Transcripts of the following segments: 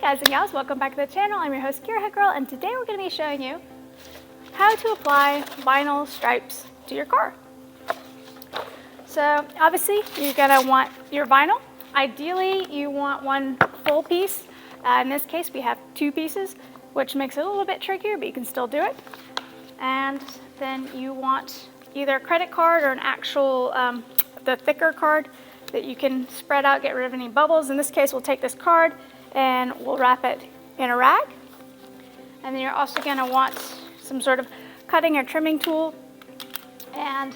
guys and gals, welcome back to the channel. I'm your host Gearheadgirl, and today we're going to be showing you how to apply vinyl stripes to your car. So obviously you're going to want your vinyl. Ideally you want one full piece. In this case we have two pieces, which makes it a little bit trickier, but you can still do it. And then you want either a credit card or an actual, the thicker card that you can spread out, get rid of any bubbles. In this case we'll take this card and we'll wrap it in a rag. And then you're also going to want some sort of cutting or trimming tool and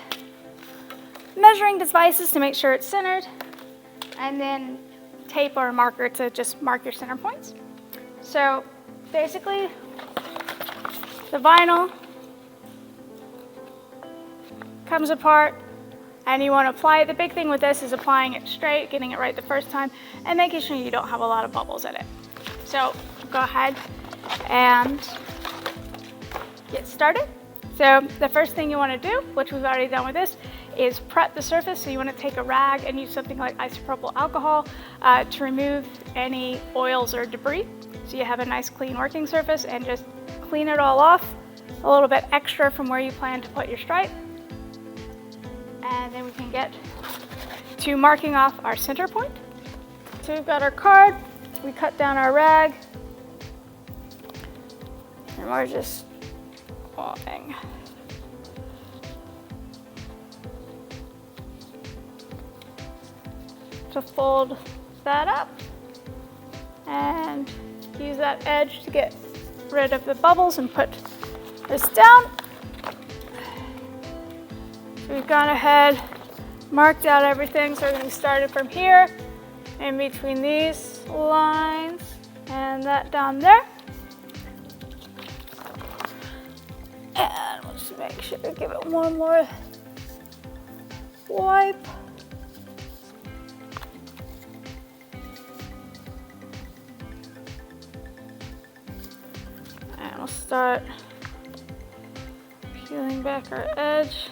measuring devices to make sure it's centered, and then tape or a marker to just mark your center points. So basically the vinyl comes apart and you want to apply it. The big thing with this is applying it straight, getting it right the first time, and making sure you don't have a lot of bubbles in it. So go ahead and get started. So the first thing you want to do, which we've already done with this, is prep the surface. So you want to take a rag and use something like isopropyl alcohol to remove any oils or debris. So you have a nice clean working surface, and just clean it all off, a little bit extra from where you plan to put your stripe. And then we can get to marking off our center point. So we've got our card, we cut down our rag, and we're just folding. To fold that up and use that edge to get rid of the bubbles and put this down. So we've gone ahead, marked out everything, so we're going to start it from here, in between these lines, and that down there. And we'll just make sure to give it one more wipe. And we'll start peeling back our edge.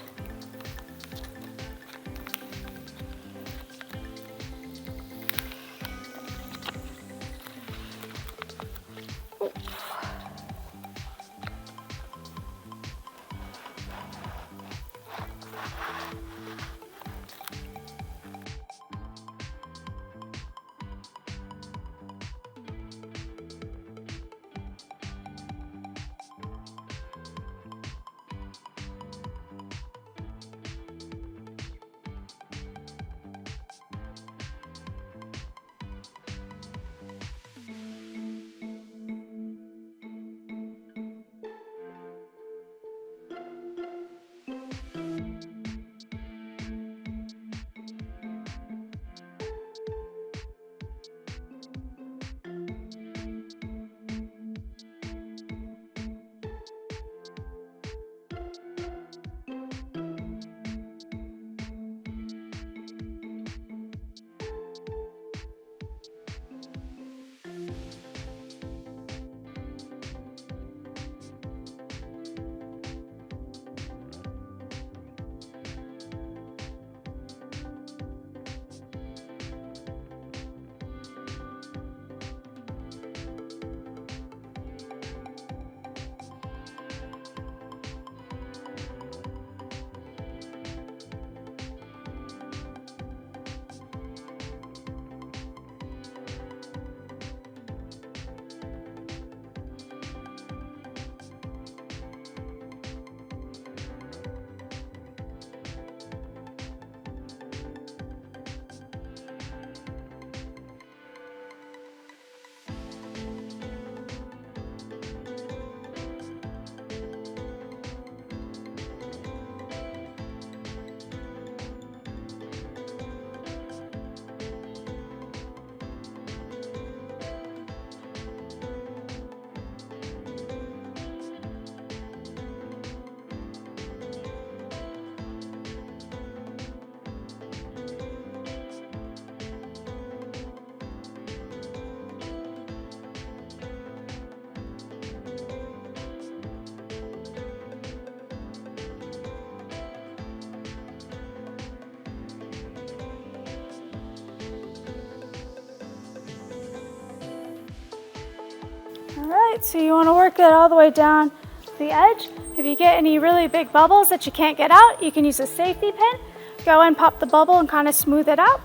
All right, so you want to work it all the way down the edge. If you get any really big bubbles that you can't get out, you can use a safety pin. Go in, pop the bubble, and kind of smooth it out.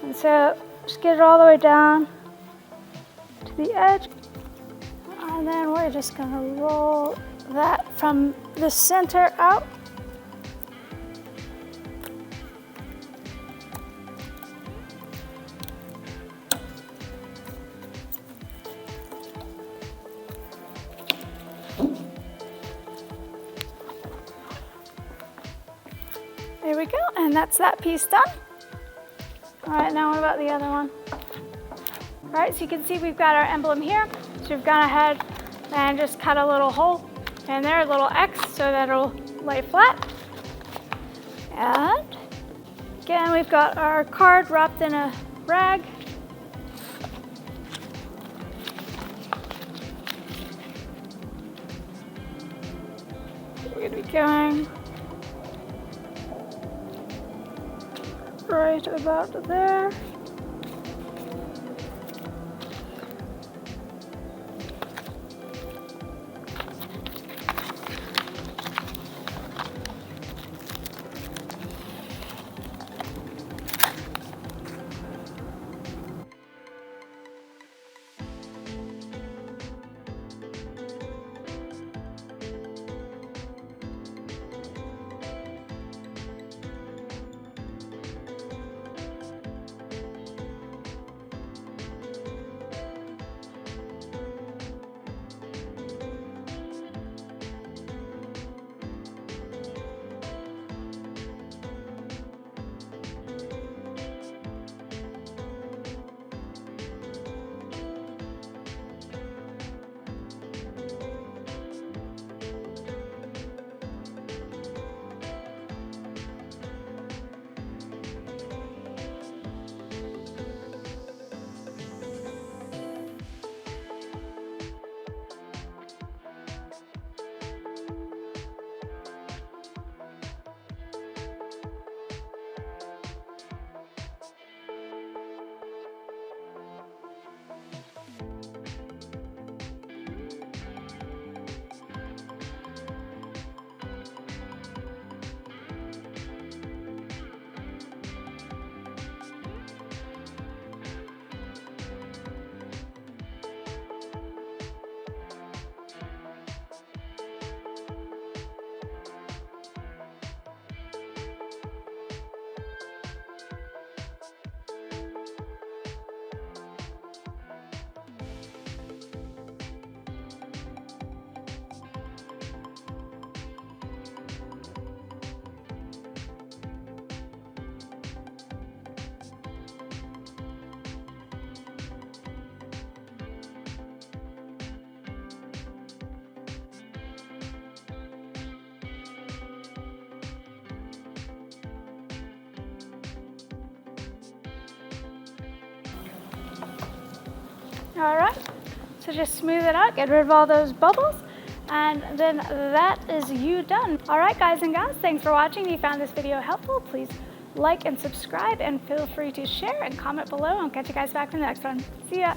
And so just get it all the way down to the edge. And then we're just going to roll that from the center out. There we go, and that's that piece done. All right, now what about the other one? All right, so you can see we've got our emblem here. So we've gone ahead and just cut a little hole in there, a little X, so that it'll lay flat. And again, we've got our card wrapped in a rag. We're gonna be going right about there. All right, so just smooth it out, get rid of all those bubbles, and then that is you done. All right, guys and gals, thanks for watching. If you found this video helpful, please like and subscribe, and feel free to share and comment below. I'll catch you guys back in the next one. See ya.